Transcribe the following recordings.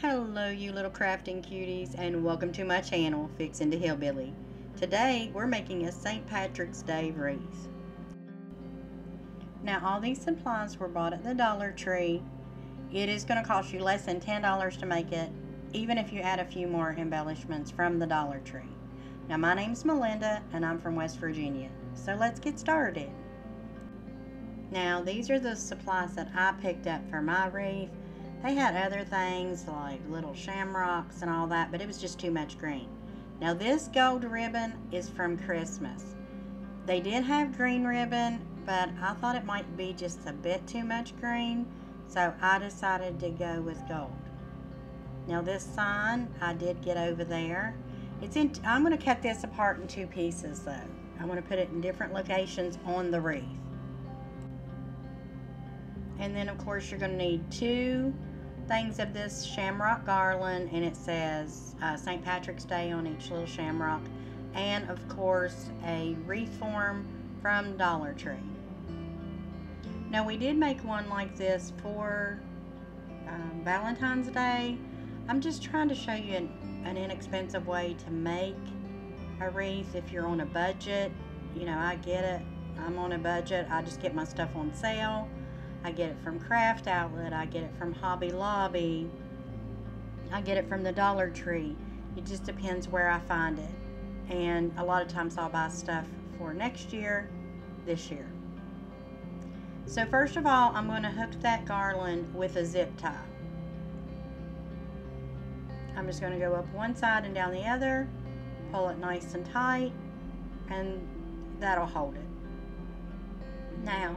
Hello you little crafting cuties, and welcome to my channel, Fixin' to Hillbilly. Today we're making a St. Patrick's Day wreath. Now all these supplies were bought at the Dollar Tree. It is going to cost you less than $10 to make it, even if you add a few more embellishments from the Dollar Tree. Now my name's Melinda and I'm from West Virginia, so let's get started. Now these are the supplies that I picked up for my wreath. They had other things like little shamrocks and all that, but it was just too much green. Now this gold ribbon is from Christmas. They did have green ribbon, but I thought it might be just a bit too much green, so I decided to go with gold. Now this sign I did get over there. I'm going to cut this apart in two pieces though. I'm going to put it in different locations on the wreath. And then of course you're going to need two things of this shamrock garland, and it says St. Patrick's Day on each little shamrock, and of course a wreath form from Dollar Tree. Now we did make one like this for Valentine's Day. I'm just trying to show you an inexpensive way to make a wreath if you're on a budget. You know, I get it, I'm on a budget, I just get my stuff on sale. I get it from Craft Outlet, I get it from Hobby Lobby, I get it from the Dollar Tree. It just depends where I find it. And a lot of times I'll buy stuff for next year, this year. So first of all, I'm going to hook that garland with a zip tie. I'm just going to go up one side and down the other, pull it nice and tight, and that'll hold it. Now,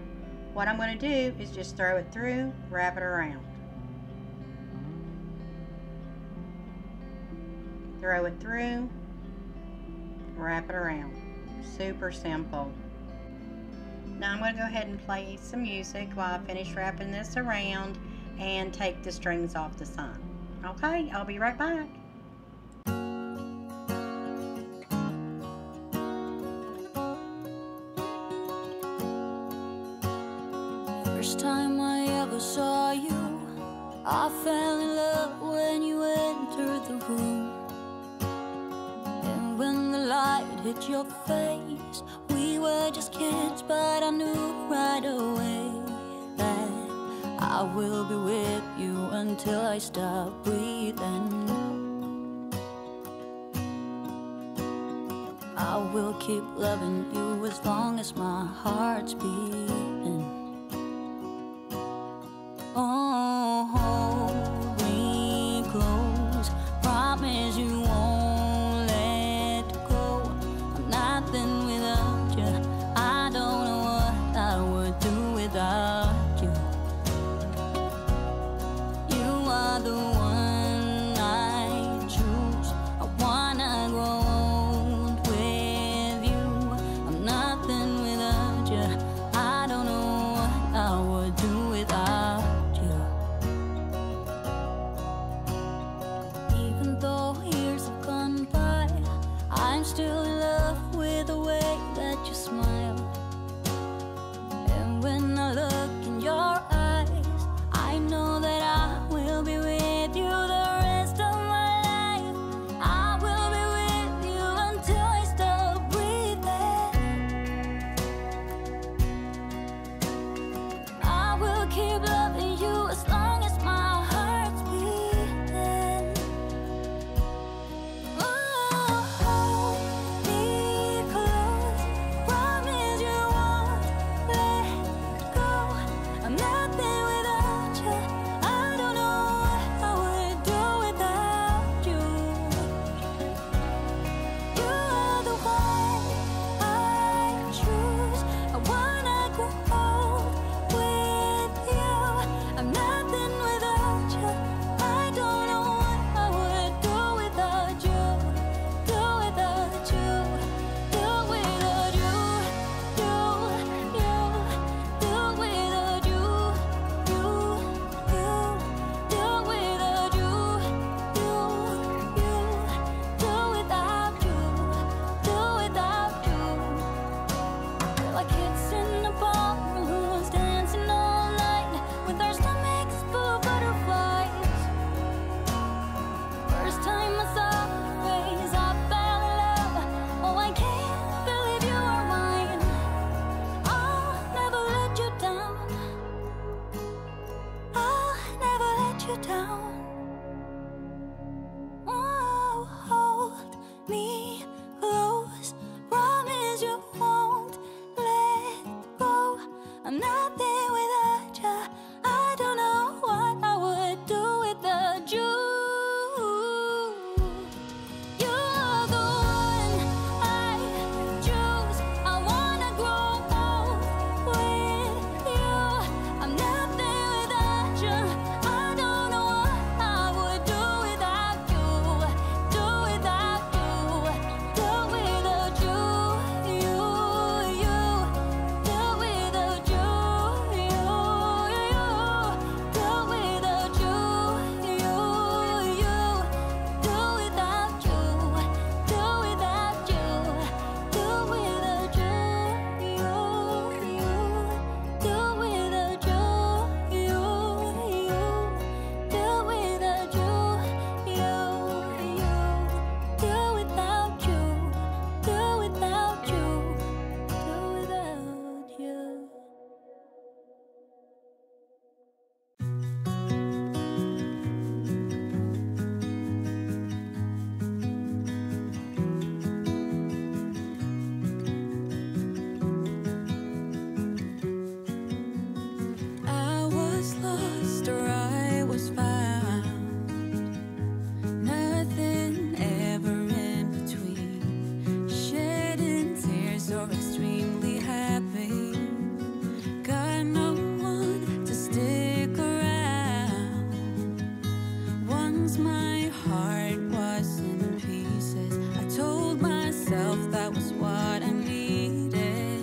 what I'm going to do is just throw it through, wrap it around. Throw it through, wrap it around. Super simple. Now I'm going to go ahead and play some music while I finish wrapping this around and take the strings off the sign. Okay, I'll be right back. First time I ever saw you, I fell in love when you entered the room. And when the light hit your face, we were just kids, but I knew right away that I will be with you until I stop breathing. I will keep loving you as long as my heart's beating. Oh, hold me close, promise you won't let go. I'm nothing without you, I don't know what I would do without you. You are the one I choose, I wanna grow old with you. I'm nothing without you, I don't know down. Oh, hold me close. Promise you won't let go. I'm nothing without you. I don't know what I would do without you. You're the one I choose. I wanna grow old with you. I'm nothing without you. I don't know what I would do without you. Do without you. Do without you. You. Do without you. You. Do without you. You. Do without you. Do without you. Do without you. You. Do without you. You. Do without you. You. Do without you. Do without you. Do without you. I was lost or I was found. Nothing ever in between. Shedding tears or extremely happy. Got no one to stick around. Once my heart was in pieces, I told myself that was what I needed.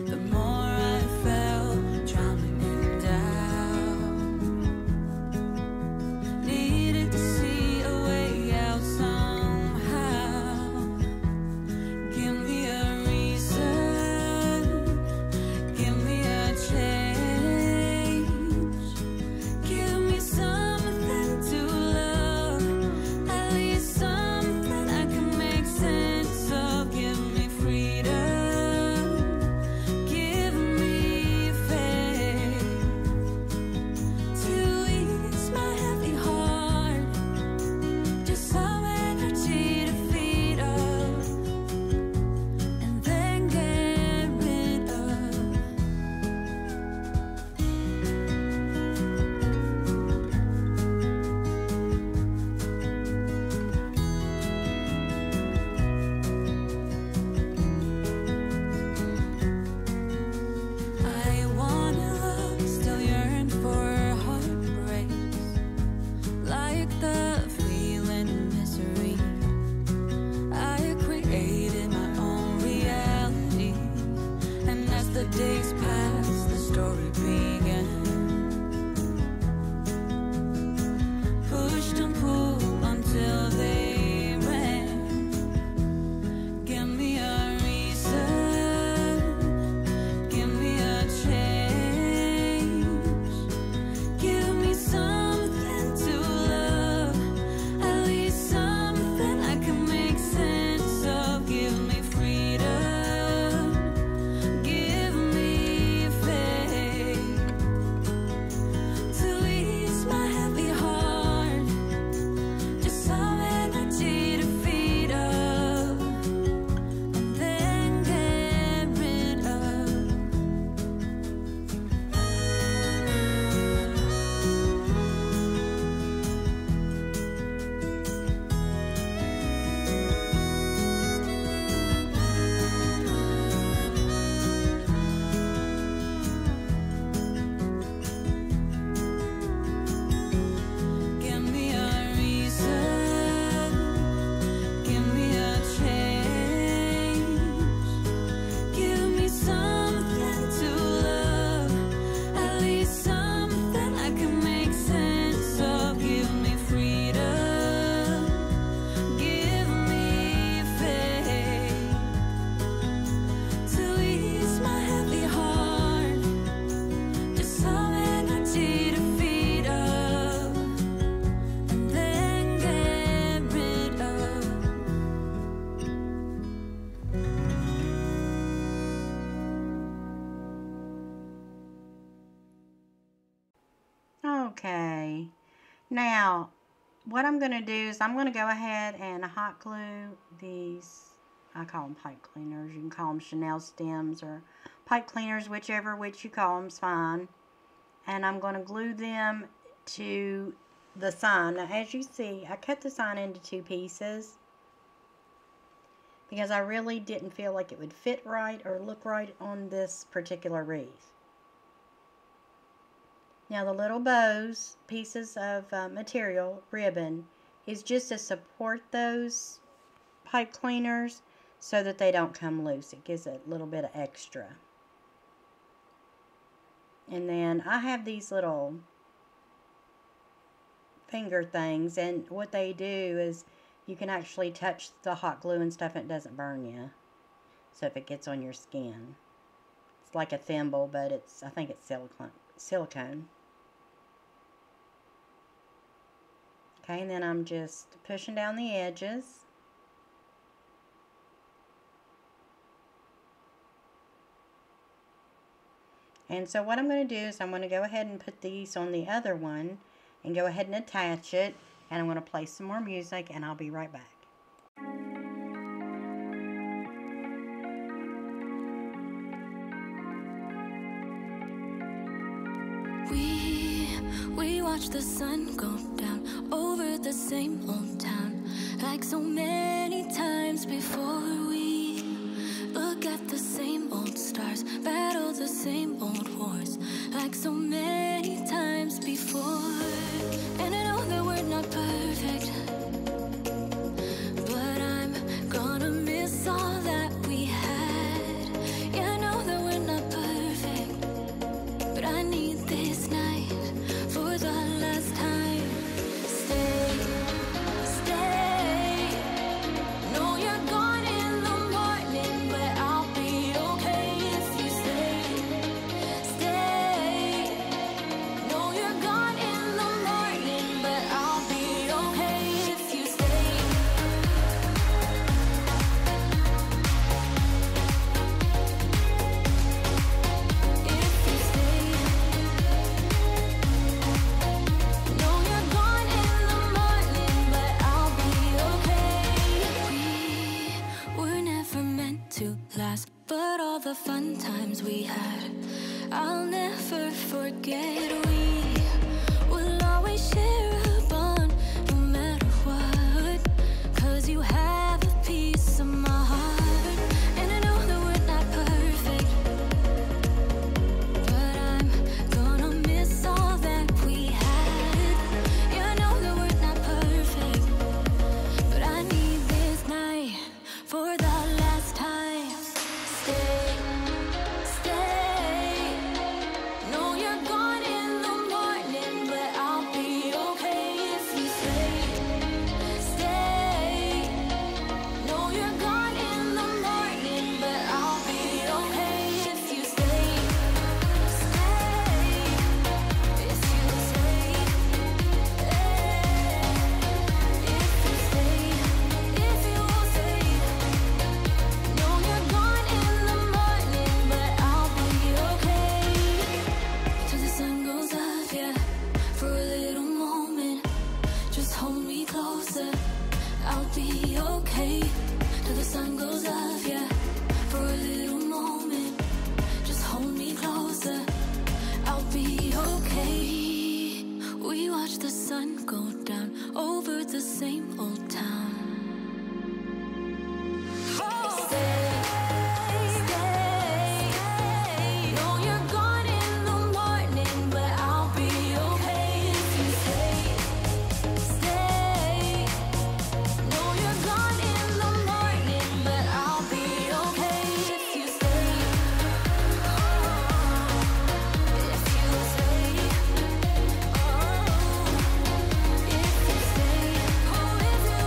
The more I felt drowning in doubt, needed to see a way out somehow. Give me a reason, give me a change, give me something to love, at least something I can make sense of. Give me freedom, give me faith to ease my heavy heart, just some energy to feed off and then get rid of. I wanna love, still yearn for heartbreaks, like the feeling of misery. I created my own reality, and as the days passed, the story began. Pushed and pulled until they ran. Give me a reason, give me a change, give me something to love, Now, what I'm going to do is I'm going to go ahead and hot glue these. I call them pipe cleaners. You can call them Chanel stems or pipe cleaners, whichever which you call them is fine. And I'm going to glue them to the sign. Now, as you see, I cut the sign into 2 pieces because I really didn't feel like it would fit right or look right on this particular wreath. Now, the little bows, pieces of material, ribbon, is just to support those pipe cleaners so that they don't come loose. It gives a little bit of extra. And then I have these little finger things, and what they do is you can actually touch the hot glue and stuff and it doesn't burn you. So if it gets on your skin. It's like a thimble, but I think it's silicone. Okay, and then I'm just pushing down the edges. And so what I'm going to do is I'm going to go ahead and put these on the other one and go ahead and attach it. And I'm going to play some more music and I'll be right back. We watch the sun go down over the same old town, like so many times before. We look at the same old stars, battle the same old wars, like so many times before. And I know that we're not perfect, but I'm gonna miss all that we had. Yeah, I know that we're not perfect, but I need this night for the last time. Stay, stay. No, you're gone in the morning, but I'll be okay if you stay. Stay. No, you're gone in the morning, but I'll be okay if you stay. If you stay. No, you're gone in the morning, but I'll be okay. We were never meant to last, but all the fun times we had, I'll never forget. We will always share a bond, no matter what, 'cause you have a piece of my heart. And I know that we're not perfect, but I'm gonna miss all that we had. Yeah, I know that we're not perfect, but I need this night for the last time. Stay, stay. No, you're gone in the morning, but I'll be okay if you stay. Stay. No, you're gone in the morning, but I'll be okay if you stay. Stay. If you stay. If you stay. If you stay. No, you're gone in the morning, but I'll be okay. Till the sun goes up, yeah, for a little moment. Just hold me closer, I'll be okay. Till the sun goes up, yeah, for a little moment. Just hold me closer, I'll be okay. We watch the sun go down over the same old town. Stay, stay. No, you're gone in the morning, but I'll be okay if you stay. Stay. No, you're gone in the morning, but I'll be okay if you stay. If you stay. If you stay. Oh, if you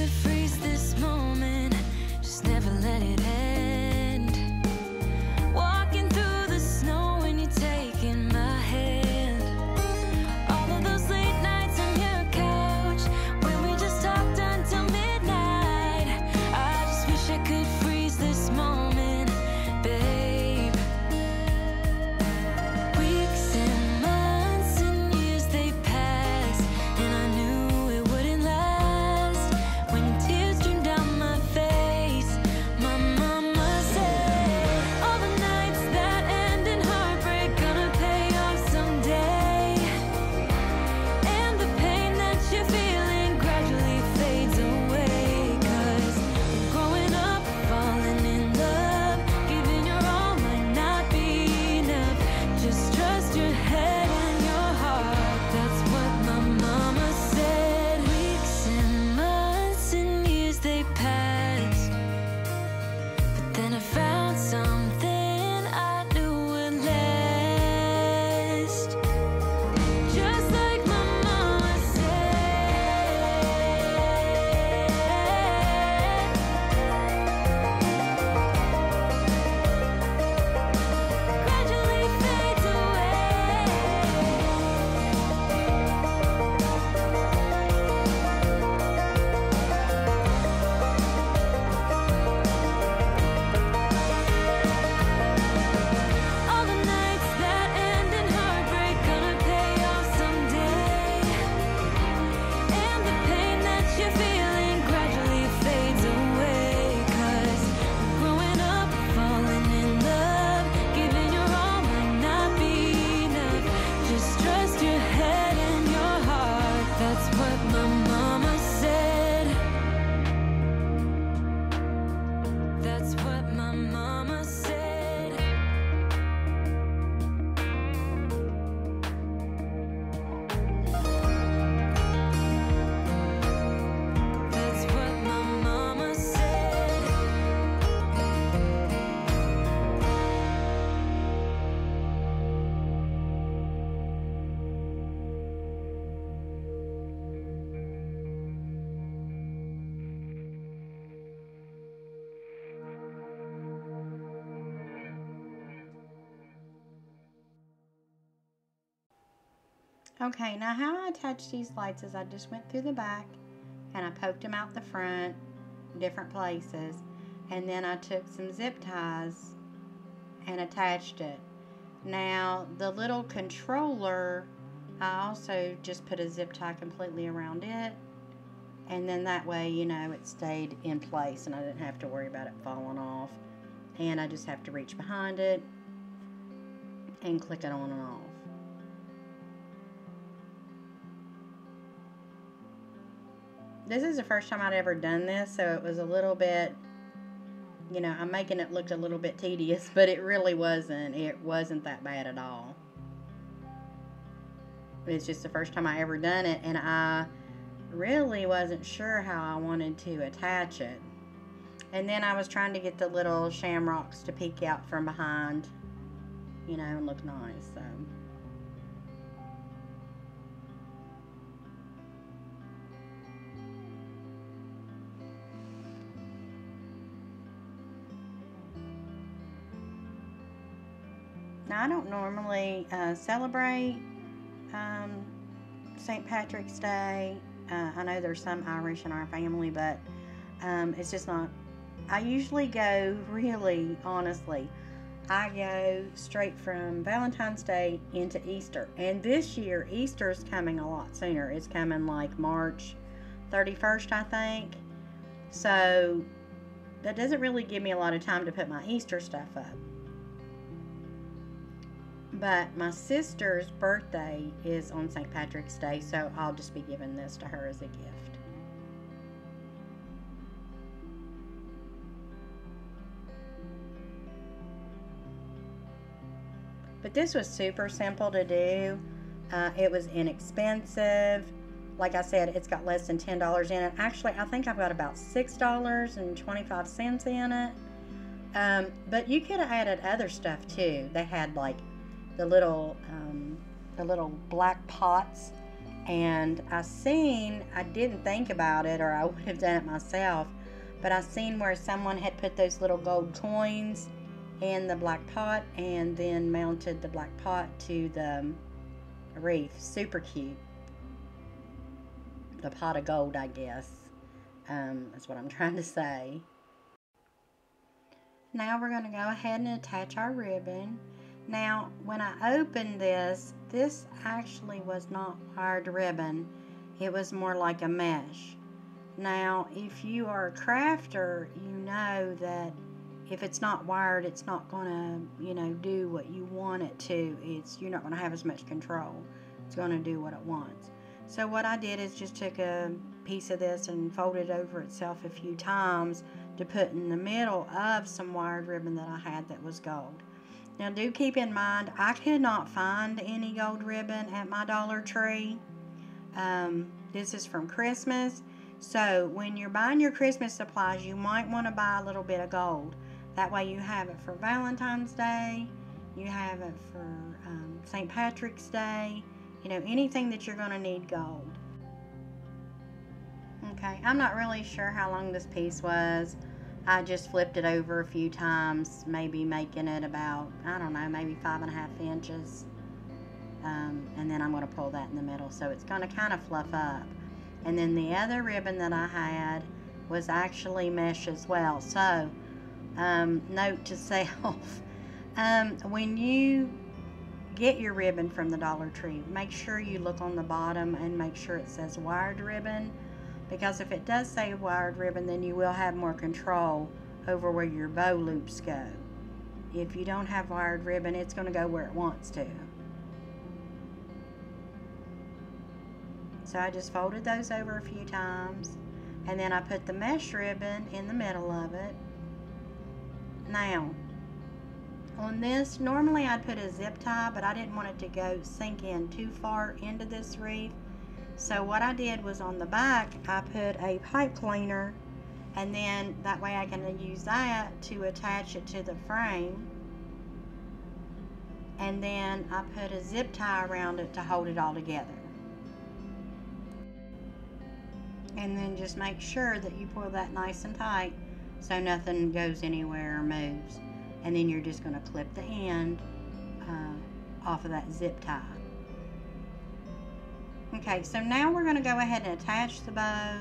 could freeze this moment, just never let it end. Walking through the snow when you're taking my hand. All of those late nights on your couch when we just talked until midnight. I just wish I could freeze this moment, babe. Weeks and months and years they passed, and I knew it wouldn't last. When tears streamed down my face, my mama said, all the nights that end in heartbreak gonna pay off someday. And the pain that you're feeling gradually fades away. 'Cause growing up, falling in love, giving your all might not be enough. Just trust your head and your heart, that's what my mama said. Weeks and months and years they passed, but then I found something I knew would last. Just like my mama said. Gradually fades away. All the nights that end in heartbreak gonna pay off someday. And the pain that you're feeling gradually fades away. 'Cause growing up, falling in love, giving your all might not be enough. Just trust your head and your heart, that's what my mama said. That's what my mama said. That's what my mama said. Okay, now how I attach these lights is I just went through the back and I poked them out the front, different places, and then I took some zip ties and attached it. Now the little controller, I also just put a zip tie completely around it, and then that way, you know, it stayed in place and I didn't have to worry about it falling off. And I just have to reach behind it and click it on and off. This is the first time I'd ever done this, so it was a little bit, you know, I'm making it look a little bit tedious, but it really wasn't. It wasn't that bad at all. It's just the first time I ever done it, and I really wasn't sure how I wanted to attach it. And then I was trying to get the little shamrocks to peek out from behind, you know, and look nice, so. Now, I don't normally celebrate St. Patrick's Day. I know there's some Irish in our family, but it's just not. I usually go, really, honestly, I go straight from Valentine's Day into Easter. And this year, Easter's coming a lot sooner. It's coming like March 31st, I think. So that doesn't really give me a lot of time to put my Easter stuff up. But my sister's birthday is on St. Patrick's Day, so I'll just be giving this to her as a gift. But this was super simple to do. It was inexpensive. Like I said, it's got less than $10 in it. Actually, I think I've got about $6.25 in it. But you could have added other stuff too. They had like the little black pots And I didn't think about it, or I would have done it myself, but I seen where someone had put those little gold coins in the black pot and then mounted the black pot to the wreath. Super cute. The pot of gold, I guess, is what I'm trying to say. Now we're going to go ahead and attach our ribbon. Now, when I opened this actually was not wired ribbon. It was more like a mesh. Now, if you are a crafter, you know that if it's not wired, it's not going to, do what you want it to. You're not going to have as much control. It's going to do what it wants. So what I did is just took a piece of this and folded over itself a few times to put in the middle of some wired ribbon that I had that was gold. Now do keep in mind, I could not find any gold ribbon at my Dollar Tree. This is from Christmas. So when you're buying your Christmas supplies, you might want to buy a little bit of gold. That way you have it for Valentine's Day, you have it for St. Patrick's Day, anything that you're going to need gold. Okay, I'm not really sure how long this piece was. I just flipped it over a few times, maybe making it about, I don't know, maybe 5.5 inches. And then I'm going to pull that in the middle, so it's going to kind of fluff up. And then the other ribbon that I had was actually mesh as well. So, note to self, when you get your ribbon from the Dollar Tree, make sure you look on the bottom and make sure it says wired ribbon, because if it does say wired ribbon, then you will have more control over where your bow loops go. If you don't have wired ribbon, it's going to go where it wants to. So I just folded those over a few times, and then I put the mesh ribbon in the middle of it. Now, on this, normally I'd put a zip tie, but I didn't want it to go sink in too far into this wreath. So what I did was on the back, I put a pipe cleaner, and then that way I can use that to attach it to the frame. And then I put a zip tie around it to hold it all together. And then just make sure that you pull that nice and tight so nothing goes anywhere or moves. And then you're just going to clip the end off of that zip tie. Okay, so now we're going to go ahead and attach the bow.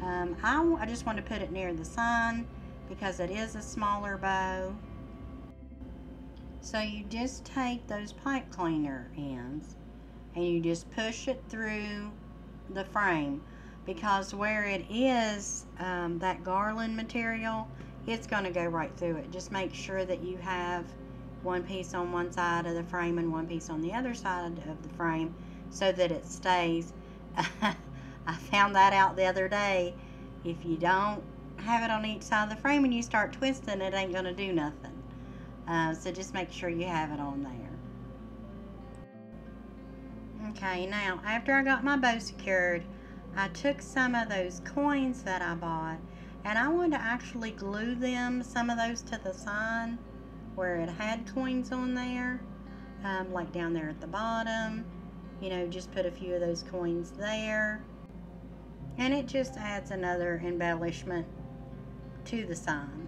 I just want to put it near the sign because it is a smaller bow. So you just take those pipe cleaner ends and you just push it through the frame, because where it is that garland material, it's going to go right through it. Just make sure that you have one piece on one side of the frame and one piece on the other side of the frame so that it stays. I found that out the other day. If you don't have it on each side of the frame and you start twisting, it ain't going to do nothing. So just make sure you have it on there. Okay, now after I got my bow secured, I took some of those coins that I bought, and I wanted to actually glue them, some of those, to the sign where it had coins on there, like down there at the bottom. Just put a few of those coins there, and it just adds another embellishment to the sign.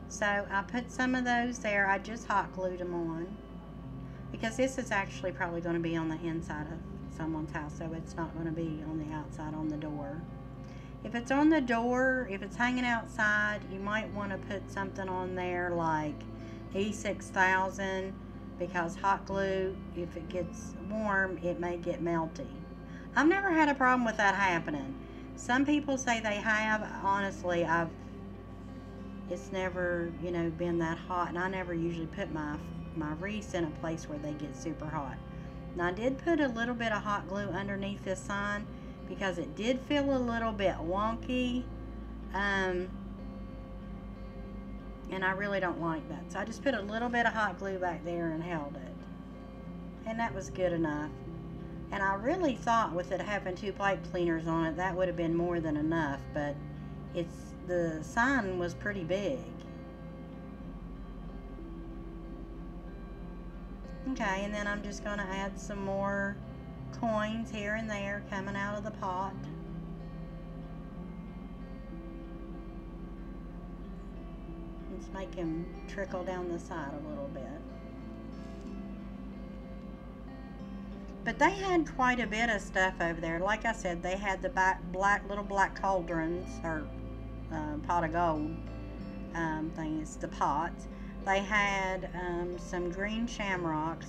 So I put some of those there. I just hot glued them on because this is actually probably going to be on the inside of someone's house, so it's not going to be on the outside on the door. If it's on the door, if it's hanging outside, you might want to put something on there like E6000, because hot glue, if it gets warm, it may get melty. I've never had a problem with that happening. Some people say they have. Honestly, it's never, been that hot, and I never usually put my wreaths in a place where they get super hot. Now I did put a little bit of hot glue underneath this sign because it did feel a little bit wonky, and I really don't like that. So I just put a little bit of hot glue back there and held it, and that was good enough. And I really thought with it having 2 pipe cleaners on it, that would have been more than enough, but the sign was pretty big. Okay, and then I'm just going to add some more coins here and there coming out of the pot. Let's make them trickle down the side a little bit. But they had quite a bit of stuff over there. Like I said, they had the little black cauldrons, or pot of gold things, the pots. They had some green shamrocks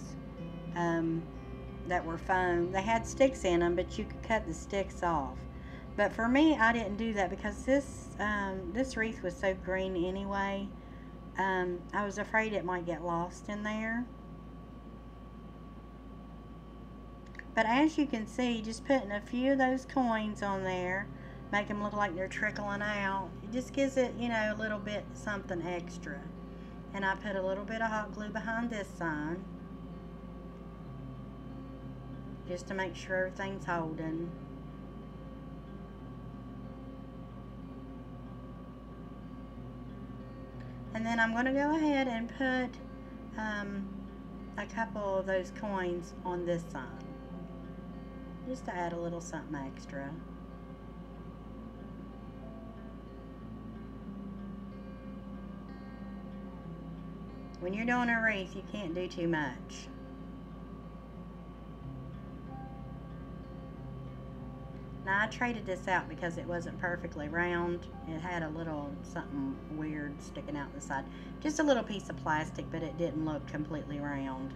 that were foam. They had sticks in them, but you could cut the sticks off. But for me, I didn't do that because this wreath was so green anyway. I was afraid it might get lost in there. But as you can see, just putting a few of those coins on there, make them look like they're trickling out, it just gives it, you know, a little bit something extra. And I put a little bit of hot glue behind this side, just to make sure everything's holding. And then I'm going to go ahead and put a couple of those coins on this side, just to add a little something extra. When you're doing a wreath, you can't do too much. Now I traded this out because it wasn't perfectly round. It had a little something weird sticking out the side. Just a little piece of plastic, but it didn't look completely round.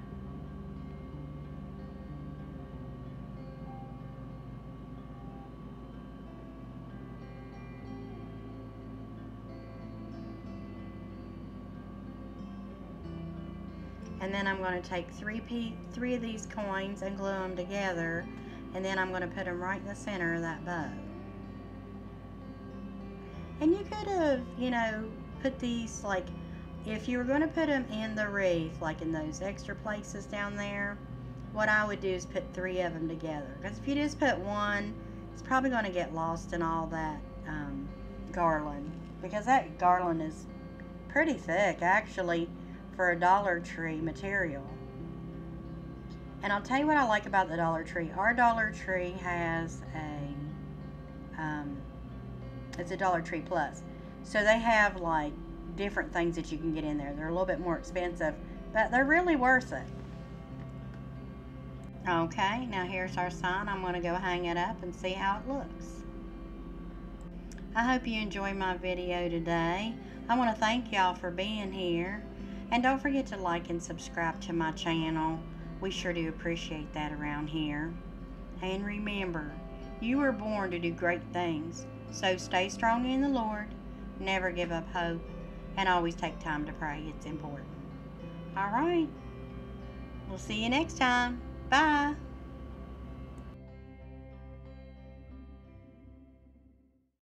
And then I'm going to take three of these coins and glue them together, and then I'm going to put them right in the center of that bow. And you could have, you know, put these, like, if you were going to put them in the wreath, like in those extra places down there, what I would do is put 3 of them together. Because if you just put one, it's probably going to get lost in all that garland. Because that garland is pretty thick, actually, for a Dollar Tree material. And I'll tell you what I like about the Dollar Tree. Our Dollar Tree has it's a Dollar Tree Plus. So they have like different things that you can get in there. They're a little bit more expensive, but they're really worth it. Okay, now here's our sign. I'm going to go hang it up and see how it looks. I hope you enjoyed my video today. I want to thank y'all for being here. And don't forget to like and subscribe to my channel. We sure do appreciate that around here. And remember, you were born to do great things. So stay strong in the Lord, never give up hope, and always take time to pray. It's important. All right. We'll see you next time. Bye.